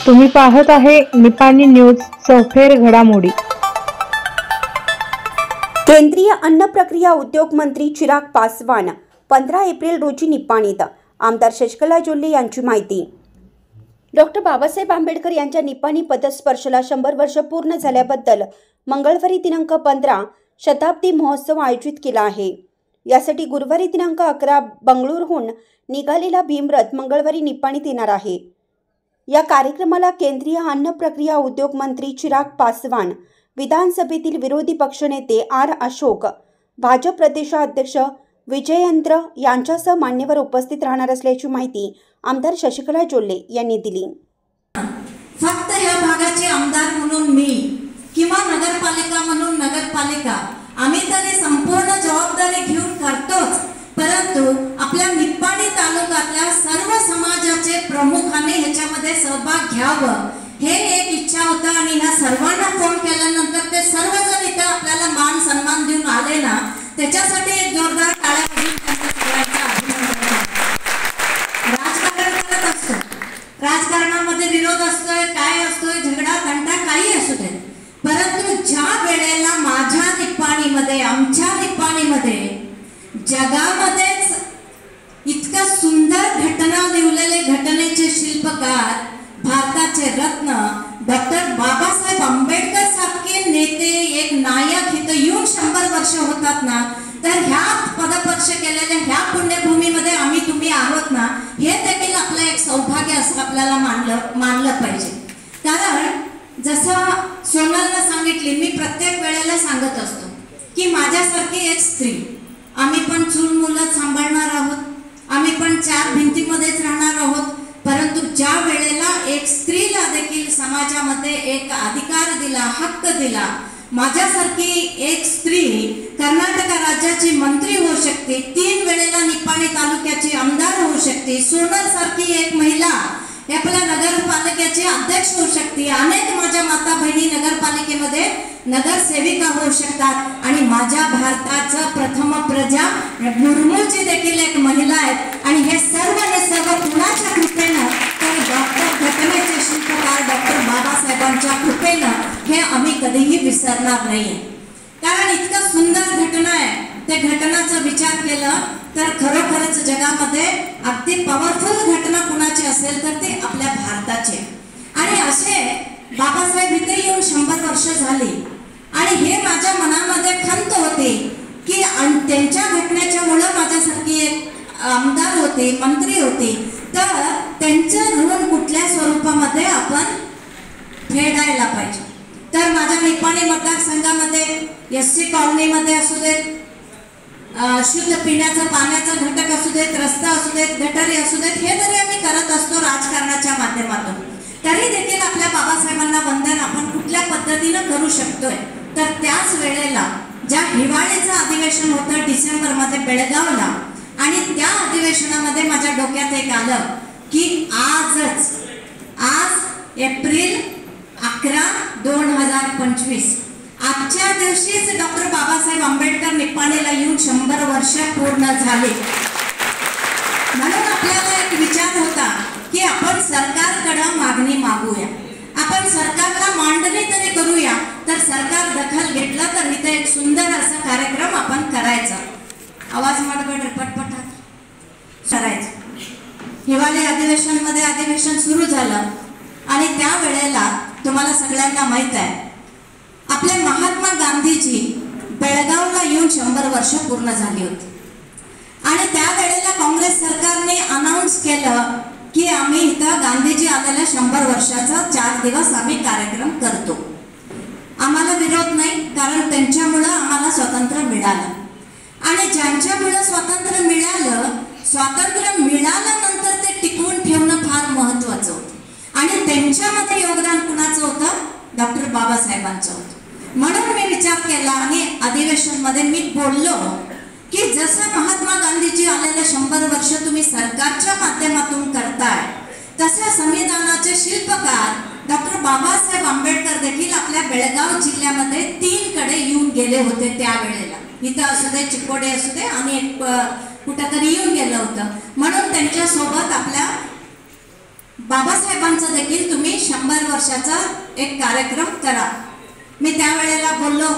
तुम्ही पाहत आहे निपाणी न्यूज चौफेर घडामोडी। केंद्रीय अन्न प्रक्रिया उद्योग मंत्री चिराग पासवान 15 एप्रिल रोजी निपाणीत। आमदार शशिकला जोल्ले यांची माहिती। डॉक्टर बाबासाहेब आंबेडकर यांच्या निपाणी पदस्पर्शला 100 वर्ष पूर्ण झाल्याबद्दल मंगळवारी दिनांक 15 शताब्दी महोत्सव आयोजित केला आहे। यासाठी गुरुवारी दिनांक 11 बंगळुरूहून निघालेला भीमरथ मंगळवारी निपाणीत येणार आहे। या कार्यक्रमाला केंद्रीय अन्न प्रक्रिया उद्योग मंत्री चिराग पासवान, विधानसभेतील विरोधी पक्षनेते आर अशोक, भाजप प्रदेशाध्यक्ष विजयेंद्र यांच्यासह मान्यवर उपस्थित राहणार असल्याची माहिती आमदार शशिकला जोल्ले यांनी दिली। फक्त या भागाचे आमदार म्हणून मी किंवा नगरपालिका म्हणून नगरपालिका आम्ही तरी संपूर्ण जबाबदारी घेऊन करतोच, परंतु आपल्या निपाणी तालुक्यातल्या सर्व समाजाचे प्रमुखांनी ह्याच्यामध्ये सहभाग घ्यावं हे एक इच्छा होता। आणि ह्या सर्वांना फोन केल्यानंतर ते सर्वजण इथे आपल्याला मान सन्मान देऊन आले ना, त्याच्यासाठी एक जोरदार टाळ्या वाजवून त्यांचा सगळ्यांचा अभिनंदन करतो। राजकारण करत असतो, राजकारणामध्ये विरोध असतोय, काय असतोय, झगडा घंटा काही असू दे, परंतु ज्या वेळेला माझ्या निपाणीमध्ये, आमच्या निपाणीमध्ये जगामध्येच इतका सुंदर घटना लिहिलेले घटनेचे शिल्पकार, भारताचे रत्न डॉक्टर बाबासाहेब आंबेडकर सारखे नेते, एक नायक इथं येऊन 100 वर्ष होतात ना, तर ह्या पदस्पर्श केलेल्या ह्या पुण्यभूमीमध्ये आम्ही तुम्ही आहोत ना, हे देखील आपलं एक सौभाग्य असं आपल्याला मानलं पाहिजे। कारण जसं सोनलने सांगितले, मी प्रत्येक वेळेला सांगत असतो की माझ्यासारखी एक स्त्री, आम्ही पण चूल मुलं सांभाळणार आहोत, आम्ही पण 4 भिंतीमध्येच राहणार आहोत, परंतु ज्या वेळेला एक स्त्रीला देखील समाजामध्ये एक अधिकार दिला, हक्क दिला, माझ्यासारखी एक स्त्री कर्नाटक राज्याची मंत्री होऊ शकते, 3 वेळेला निपाणी तालुक्याची आमदार होऊ शकते, सोनल सारखी एक महिला आपल्या नगरपालिकेचे अध्यक्ष होऊ शकते, अनेक माझ्या माता बहिणी नगरपालिकेमध्ये नगरसेविका होऊ शकतात, आणि माझ्या भारताचं प्रथम प्रजा मुर्मूची देखील एक महिला आहेत। आणि हे सर्व कुणाच्या कृपेनं, तर डॉक्टर घटनेचे शिल्पकार डॉक्टर बाबासाहेबांच्या कृपेनं हे आम्ही कधीही विसरणार नाही। कारण इतकं सुंदर घटना आहे, त्या घटनाचा विचार केला तर खरोखरच जगामध्ये अगदी पॉवरफुल घटना कुणाची असेल तर ते आपल्या भारताचे। आणि असे बाबासाहेब इथे येऊन 100 वर्ष झाली, आणि हे माझ्या मनामध्ये खंत होते की त्यांच्या घटनेच्यामुळे माझ्यासारखी एक आमदार होते, मंत्री होते, तर त्यांचं ऋण कुठल्या स्वरूपामध्ये आपण फेडायला पाहिजे। तर माझ्या निपाणी मतदारसंघामध्ये एससी कॉलनीमध्ये असू देत, शुद्ध पिण्याचं पाण्याचं घटक असू देत, रस्ता असू देत, गटारी असू देत, हे जरी आम्ही करत असतो राजकारणाच्या माध्यमातून, तरी देखील आपल्या बाबासाहेबांना वंदन आपण कुठल्या पद्धतीनं करू शकतोय। तर त्याच वेळेला ज्या हिवाळीचं अधिवेशन होतं डिसेंबरमध्ये बेळगावला, आणि त्या अधिवेशनामध्ये माझ्या डोक्यात एक आलं की आज एप्रिल 11, 2025 आजच्या दिवशीच डॉक्टर बाबासाहेब आंबेडकर निपाणीला येऊन 100 वर्ष पूर्ण झाले। म्हणून आपल्याला एक विचार होता की आपण सरकारकडे मागणी मागूया, आपण सरकारला मांडणी तरी करूया, तर सरकार दखल घेतला तर इथे एक सुंदर असा कार्यक्रम आपण करायचा। आवाज माडगड पटपट करायचं। हिवाळी अधिवेशनमध्ये अधिवेशन सुरू झालं, आणि त्या वेळेला तुम्हाला सगळ्यांना माहित आहे आपले महात्मा गांधीजी बेळगावला येऊन 100 वर्ष पूर्ण झाली होती, आणि त्या वेळेला काँग्रेस सरकारने अनाउन्स केलं की आम्ही इथं गांधीजी आलेल्या 100 वर्षाचा 4 दिवस आम्ही कार्यक्रम करतो। आम्हाला विरोध नाही, कारण त्यांच्यामुळे आम्हाला स्वातंत्र्य मिळालं, आणि ज्यांच्यामुळे स्वातंत्र्य मिळाल्यानंतर ते टिकवून ठेवणं फार महत्त्वाचं होतं, आणि त्यांच्यामध्ये योगदान कुणाचं होतं? डॉक्टर बाबासाहेबांचं होतं। म्हणून मी विचार केला आणि अधिवेशनमध्ये मी बोललो की जसं महात्मा गांधीजी आलेले 100 वर्ष तुम्ही सरकारच्या माध्यमातून करताय, तसे संविधानाचे शिल्पकार डॉक्टर बाबासाहेब आंबेडकर देखील आपल्या बेळगाव जिल्ह्यामध्ये 3 कडे येऊन गेले होते त्यावेळेला. इथं असू दे, चिकोडे असू दे, आणि एक कुठंतरी येऊन गेलं होतं. म्हणून त्यांच्यासोबत आपल्या बाबासाहेबांचा देखील तुम्ही 100 वर्षाचा एक कार्यक्रम करा. मी त्यावेळेला बोललो.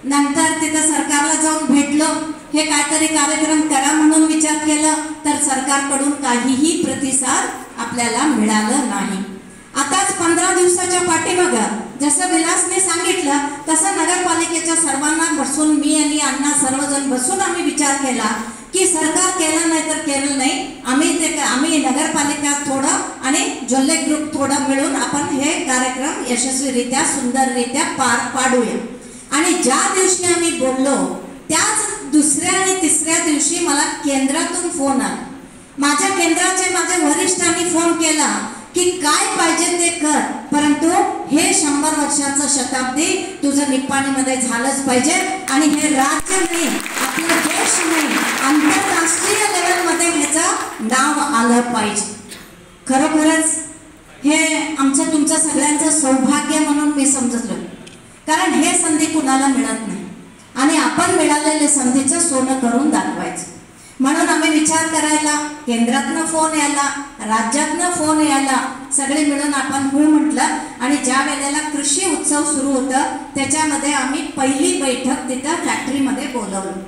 नंतर तिथं सरकारला जाऊन भेटलो. हे काहीतरी कार्यक्रम करा म्हणून विचार केला, तर सरकारकडून काहीही प्रतिसाद आपल्याला मिळालं नाही. आताच 15 दिवसाच्या पाठीमागं जसं विलासने सांगितलं तसं नगरपालिकेच्या सर्वांना बसून मी आणि अण्णा सर्वजण बसून आम्ही विचार केला की सरकार केलं नाही तर केलं नाही, आम्ही नगरपालिका थोडं आणि जोल्ले ग्रुप थोडं मिळून आपण हे कार्यक्रम यशस्वीरित्या सुंदररित्या पार पाडूया. आणि ज्या दिवशी आम्ही बोललो त्याच दुसऱ्या आणि तिसऱ्या दिवशी मला केंद्रातून फोन आला. माझ्या केंद्राचे माझ्या वरिष्ठांनी फोन केला की काय पाहिजे ते कर, परंतु हे 100 वर्षाचं शताब्दी तुझं निप्पाणीमध्ये झालंच पाहिजे. आणि हे राज्य नाही, आपला देश नाही, आंतरराष्ट्रीय लेवलमध्ये ह्याचं नाव आलं पाहिजे. खरोखरच हे आमचं तुमचं सगळ्यांचं सौभाग्य म्हणून मी समजलो, कारण हे संधी कुणाला मिळत नाही आणि आपण मिळालेले संधीचं सोनं करून दाखवायचं. म्हणून आम्ही विचार करायला, केंद्रातनं फोन यायला, राज्यातनं फोन यायला, सगळे मिळून आपण हो म्हटलं. आणि ज्या वेळेला कृषी उत्सव सुरू होतं त्याच्यामध्ये आम्ही पहिली बैठक तिथं फॅक्टरीमध्ये बोलवलं.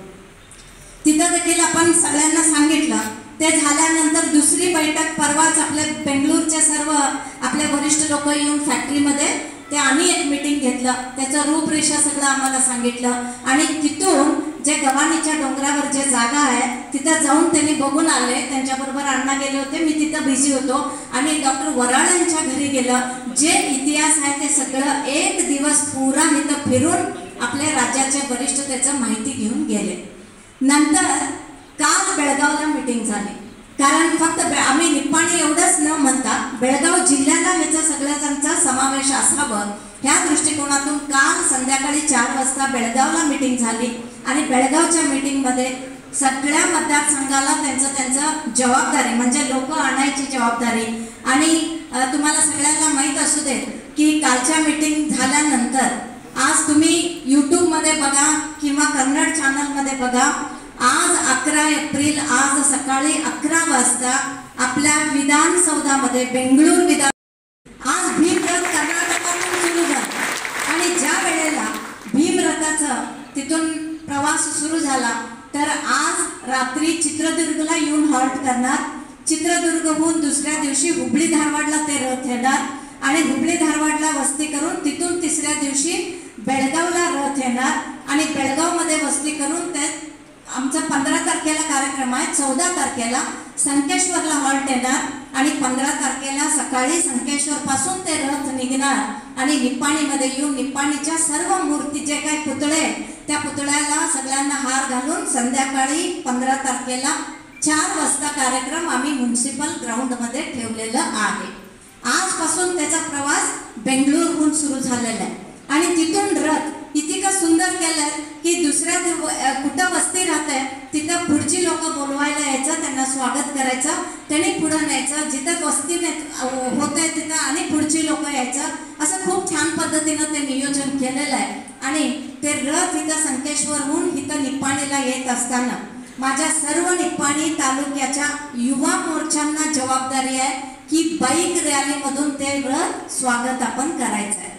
तिथं देखील आपण सगळ्यांना सांगितलं. ते झाल्यानंतर दुसरी बैठक परवाच आपल्या बेंगळूरचे सर्व आपले वरिष्ठ लोक येऊन फॅक्टरीमध्ये ते आणि एक मीटिंग घेतलं. त्याचं रूपरेषा सगळं आम्हाला सांगितलं. आणि तिथून जे गव्हाणीच्या डोंगरावर जे जागा आहे तिथं जाऊन त्यांनी बघून आले. त्यांच्याबरोबर अण्णा गेले होते, मी तिथं बिझी होतो. आणि डॉक्टर वराळ यांच्या घरी गेलं. जे इतिहास आहे ते सगळं एक दिवस पुरा इथं फिरून आपल्या राज्याचे वरिष्ठ त्याचं माहिती घेऊन गेले. नंतर काल बेळगावला मीटिंग झाली. कारण फक्त आम्ही निप्पाणी एवढंच न म्हणता बेळगाव जिल्ह्याला ह्याचा सगळ्यांचा समावेश असावं ह्या दृष्टिकोनातून काल संध्याकाळी 4 वाजता बेळगावला मीटिंग झाली. आणि बेळगावच्या मीटिंगमध्ये सगळ्या मतदारसंघाला त्यांचं जबाबदारी म्हणजे लोक आणायची जबाबदारी. आणि तुम्हाला सगळ्यांना माहीत असू दे की कालच्या मीटिंग झाल्यानंतर आज तुम्ही यूट्यूबमध्ये बघा किंवा कन्नड चॅनलमध्ये बघा, आज 11 एप्रिल आज सकाळी 11 वाजता आपल्या विधानसौधामध्ये बेंगळूर विधान आज भीमरथ कर्नाटकातून सुरू झाला. आणि ज्या वेळेला भीमरथाचा तिथून प्रवास सुरू झाला तर आज रात्री चित्रदुर्गला येऊन हॉल्ट करणार. चित्रदुर्गहून दुसऱ्या दिवशी हुबळी धारवाडला ते रथ येणार आणि हुबळी धारवाडला वस्ती करून तिथून तिसऱ्या दिवशी बेळगावला रथ येणार. आणि बेळगावमध्ये वस्ती करून ते आमचा 15 तारखेला कार्यक्रम आहे. 14 तारखेला संकेश्वरला हॉल्ट येणार आणि 15 तारखेला सकाळी संकेश्वर पासून ते रथ निघणार आणि निप्पाणीमध्ये येऊन निप्पाणीच्या सर्व मूर्ती जे काही पुतळे त्या पुतळ्याला सगळ्यांना हार घालून संध्याकाळी 15 तारखेला 4 वाजता कार्यक्रम आम्ही म्युनिसिपल ग्राउंडमध्ये ठेवलेला आहे. आजपासून त्याचा प्रवास बेंगळूरहून सुरू झालेला आहे. आणि तिथून रथ इतकं सुंदर केलं की दुसऱ्या कुठं वस्ती राहते तिथं पुढची लोक बोलवायला यायचं, त्यांना स्वागत करायचं, त्यांनी पुढं न्यायचं, जिथं वस्ती होते तिथं आणि पुढची लोक यायचं. असं खूप छान पद्धतीनं ते नियोजन केलेलं आहे. आणि ते रथ इथं संकेश्वरहून इथं निप्पाणीला येत असताना माझ्या सर्व निप्पाणी तालुक्याच्या युवा मोर्चांना जबाबदारी आहे की बाईक रॅलीमधून ते रथ स्वागत आपण करायचं आहे.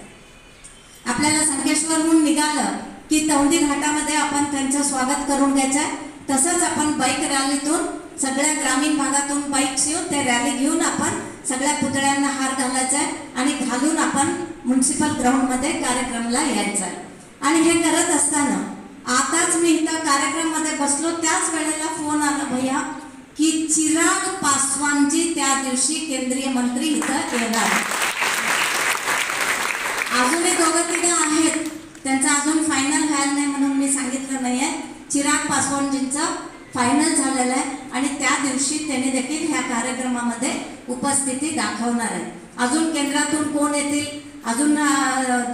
आपल्याला संकेश्वरहून निघालं की तौंडी घाटामध्ये आपण त्यांचं स्वागत करून घ्यायचं आहे. तसंच आपण बाईक रॅलीतून सगळ्या ग्रामीण भागातून बाईक्स येऊन ते रॅली घेऊन आपण सगळ्या पुतळ्यांना हार घालायचा आहे आणि घालून आपण म्युनिसिपल ग्राउंडमध्ये कार्यक्रमला यायचं आहे. आणि हे करत असताना आताच मी इथं कार्यक्रममध्ये बसलो त्याच वेळेला फोन आला भैया की चिराग पासवानजी त्या दिवशी केंद्रीय मंत्री इथं येणार. अजूनही 2-3 आहेत, त्यांचं अजून फायनल व्हायला नाही म्हणून मी सांगितलं नाही आहे. चिराग पासवानजींचं फायनल झालेलं आहे आणि त्या दिवशी त्यांनी देखील ह्या कार्यक्रमामध्ये उपस्थिती दाखवणार आहे. अजून केंद्रातून कोण येतील, अजून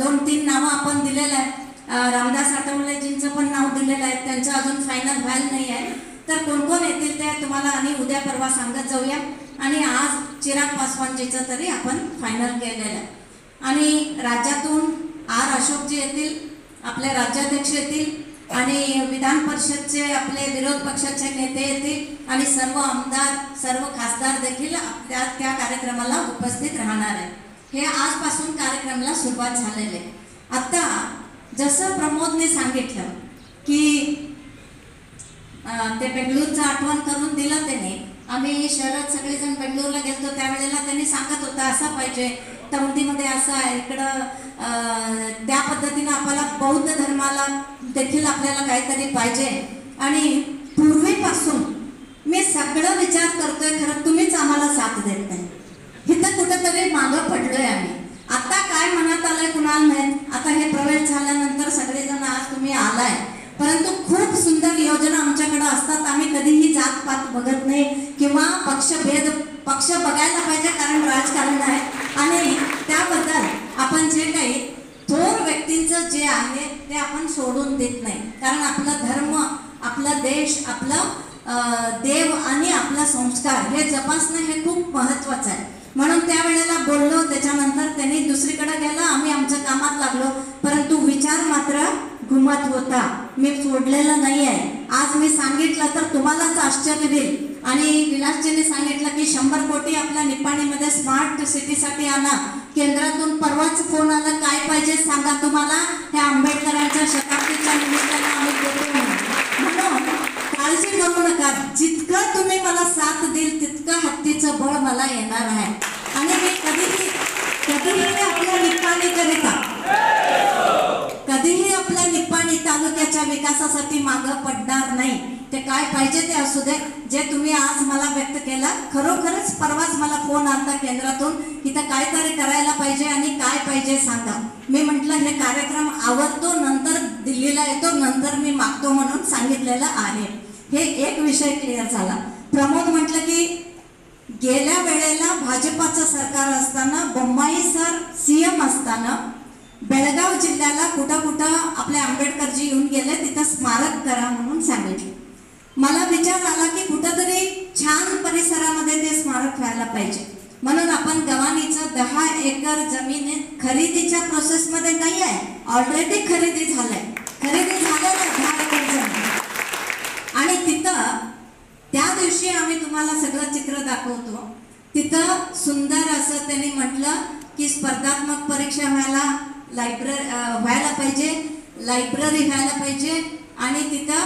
2-3 नावं आपण दिलेलं आहे. रामदास आठवलेजींचं पण नाव दिलेलं आहे, त्यांचं अजून फायनल व्हायला नाही आहे. तर कोण कोण येतील ते तुम्हाला आणि उद्या परवा सांगत जाऊया. आणि आज चिराग पासवानजीचं तरी आपण फायनल केलेलं आहे. आणि राज्यातून अशोकजी येतील, आपले राज्याध्यक्ष येतील आणि विधान परिषदचे आपले विरोध पक्षाचे नेते येतील आणि सर्व आमदार, सर्व खासदार देखील त्या कार्यक्रमाला उपस्थित राहणार आहे. हे आजपासून कार्यक्रमाला सुरुवात झालेली आहे. आता जसं प्रमोदने सांगितलं की ते बेंगळूरचं आठवण करून दिलं त्याने. आम्ही शहरात सगळेजण बेंगळूरला गेलो त्यावेळेला त्यांनी सांगत होता असं पाहिजे, तवंडीमध्ये असं आहे, इकडं त्या पद्धतीनं आपल्याला बौद्ध धर्माला देखील आपल्याला काहीतरी पाहिजे. आणि पूर्वीपासून मी सगळं विचार करतोय, खरं तुम्हीच आम्हाला साथ देत नाही. इथं कुठंतरी मागं पडलोय आम्ही. आता काय मनात आलंय कुणाला माहित. आता हे प्रवेश झाल्यानंतर सगळेजण आज तुम्ही आलाय, परंतु खूप सुंदर योजना आमच्याकडे असतात. आम्ही कधीही जातपात बघत नाही किंवा पक्ष बघायला पाहिजे, कारण राजकारण आहे. आणि त्याबद्दल आपण जे काही थोर व्यक्तींचं जे आहे ते आपण सोडून देत नाही, कारण आपला धर्म, आपला देश, आपलं देव आणि आपला संस्कार हे जपासणं हे खूप महत्त्वाचं आहे. म्हणून त्यावेळेला बोललो, त्याच्यानंतर त्यांनी दुसरीकडे गेलं, आम्ही आमच्या कामात लागलो, परंतु विचार मात्र घुमत होता. मी सोडलेलं नाही आहे. आज मी सांगितलं तर तुम्हालाच आश्चर्य होईल. आणि विलासजींनी सांगितलं की 100 कोटी आपल्या निपाणीमध्ये स्मार्ट सिटीसाठी आणा. केंद्रातून परवाच फोन आला, काय पाहिजे सांगा तुम्हाला, हे आंबेडकरांच्या शताब्दीच्या निमित्तानं आम्ही देतो म्हणून काळजी करू नका. जितकं तुम्ही मला साथ देईल तितकं हत्तीचं बळ मला येणार आहे. आणि मी कधीही आपल्या निपाणी तालुक्याच्या विकासासाठी मागं पडणार नाही. ते काय पाहिजे ते असू दे, जे तुम्ही आज मला व्यक्त केला. खरोखरच परवाच मला फोन आला केंद्रातून, इथं काहीतरी करायला पाहिजे आणि काय पाहिजे सांगा. मी म्हटलं हे कार्यक्रम आवडतो, नंतर दिल्लीला येतो, नंतर मी मागतो म्हणून सांगितलेलं आहे. हे एक विषय क्लिअर झाला. प्रमोद म्हटलं की गेल्या वेळेला भाजपाचं सरकार असताना, बोम्माई सर सीएम असताना बेळगाव जिल्ह्याला कुठं आपले आंबेडकरजी येऊन गेले, तिथं स्मारक करा म्हणून सांगितलं. मला विचार आला की कुठंतरी छान परिसरामध्ये ते स्मारक व्हायला पाहिजे. म्हणून आपण गव्हाणीचं 10 एकर जमीन खरेदीच्या प्रोसेसमध्ये नाही आहे, ऑलरेडी खरेदी झालंय 10 एकर जमीन. आणि तिथं त्या दिवशी आम्ही तुम्हाला सगळं चित्र दाखवतो. तिथं सुंदर असं त्यांनी म्हटलं की स्पर्धात्मक परीक्षा व्हायला पाहिजे, लायब्ररी व्हायला पाहिजे आणि तिथं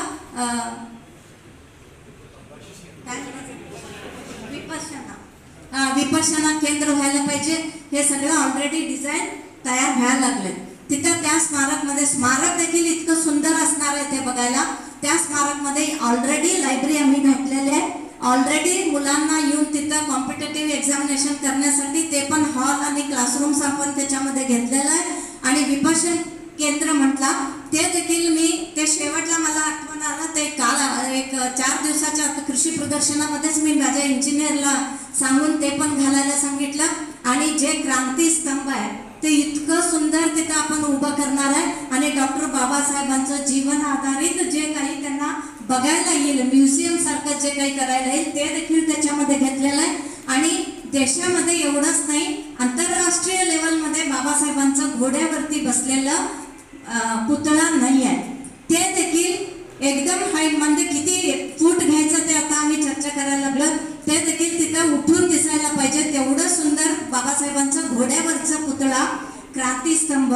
विपश्यना केंद्र व्हायला पाहिजे. हे सगळं ऑलरेडी डिझाईन तयार व्हायला लागले. तिथं त्या स्मारक देखील इतकं सुंदर असणार आहे ते बघायला. त्या स्मारकमध्ये ऑलरेडी लायब्ररी आम्ही घातलेली आहे. ऑलरेडी मुलांना येऊन तिथं कॉम्पिटेटिव्ह एक्झामिनेशन करण्यासाठी ते पण हॉल आणि क्लासरूम्स आपण त्याच्यामध्ये घेतलेलं आहे. आणि विपश्यन केंद्र म्हटला ते देखील मी ते शेवटला मला आठवण आलं, ते काल एक 4 दिवसाच्या कृषी प्रदर्शनामध्येच मी माझ्या इंजिनियरला सांगून ते पण घालायला सांगितलं. आणि जे क्रांती स्तंभ आहे ते इतकं सुंदर तिथं आपण उभं करणार आहे. आणि डॉक्टर बाबासाहेबांचं जीवन आधारित जे काही त्यांना बघायला येईल, म्युझियम सारखं जे काही करायला येईल ते देखील त्याच्यामध्ये घेतलेलं आहे. आणि देशामध्ये एवढंच नाही, आंतरराष्ट्रीय लेवलमध्ये बाबासाहेबांचं घोड्यावरती बसलेलं पुतळा नाही आहे, ते देखील एकदम हाईट, म्हणजे किती फूट घ्यायचं ते आता आम्ही चर्चा करायला लागलो. ते देखील तिथं उठून दिसायला पाहिजे, तेवढं सुंदर बाबासाहेबांचं घोड्यावरचं पुतळा, क्रांतीस्तंभ,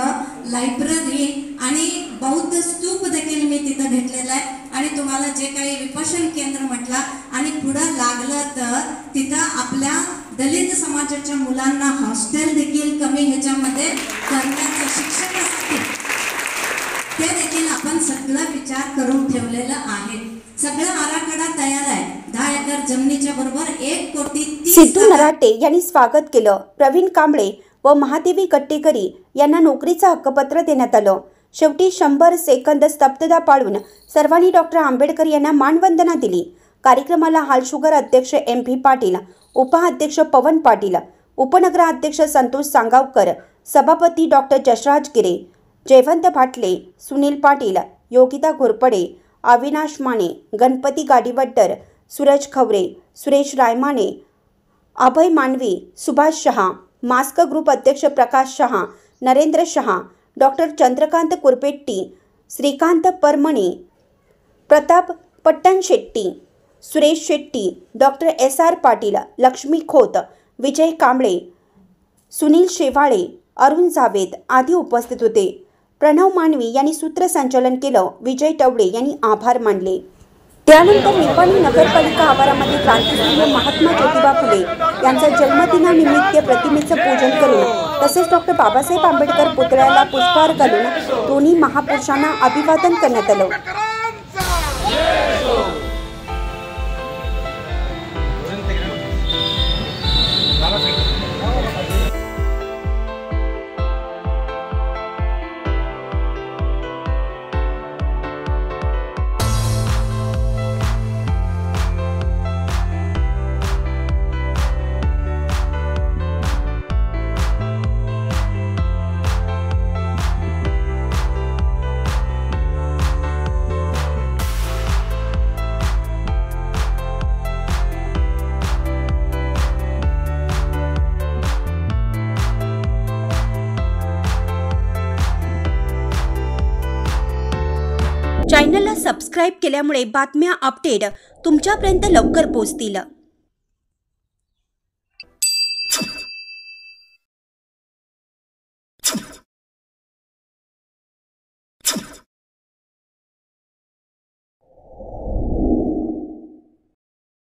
लायब्ररी आणि बौद्ध स्तूप देखील मी तिथं घेतलेला आहे. आणि तुम्हाला जे काही विपश्यन केंद्र म्हटला आणि पुढं लागलं तर तिथं आपल्या दलित समाजाच्या मुलांना हॉस्टेल देखील कमी ह्याच्यामध्ये करण्याचं शिक्षणासाठी ते देखील आपण सगळं विचार करून ठेवलेलं आहे. सगळं आराखडा तयार आहे. 10 एकर जमिनीच्या बरोबर 1,30,00,000 सिद्धू नराटे यांनी स्वागत केलं. प्रवीण कांबळे व महादेवी कट्टेकरी यांना नोकरीचं हक्कपत्र देण्यात आलं. शेवटी 100 सेकंद स्तब्धता पाळून सर्वांनी डॉक्टर आंबेडकर यांना मानवंदना दिली. कार्यक्रमाला हालशुगर अध्यक्ष MP पाटील, उपाध्यक्ष पवन पाटील, उपनगराध्यक्ष संतोष सांगावकर, सभापती डॉक्टर जसराज गिरे, जयवंत भाटले, सुनील पाटील, योगिता घोरपडे, अविनाश माने, गणपती गाडीवड्डर, सूरज खवरे, सुरेश रायमाने, अभय मानवी, सुभाष शहा, मास्क ग्रुप अध्यक्ष Prakash Shah, Narendra Shah, doctor Chandrakant Kurpetti, Shrikant Paramane, Pratap Pattanshetti, Suresh Shetty, doctor SR Patil, Laxmi Khot, Vijay Kamble, Sunil Shewale, Arun Javed आदी उपस्थित होते. प्रणव मानवी यांनी सूत्रसंचालन केलं. विजय टवळे यांनी आभार मानले. त्यानंतर निपाणी नगरपालिका आवारामध्ये क्रांतिसूर्य महात्मा ज्योतिबा फुले यांच्या जन्मदिनानिमित्त प्रतिमेचं पूजन करून तसेच डॉक्टर बाबासाहेब आंबेडकर पुतळ्याला पुष्पहार घालून दोन्ही महापुरुषांना अभिवादन करण्यात आलं. चॅनलला सबस्क्राईब केल्यामुळे बातम्या अपडेट तुमच्यापर्यंत लवकर पोहोचतील.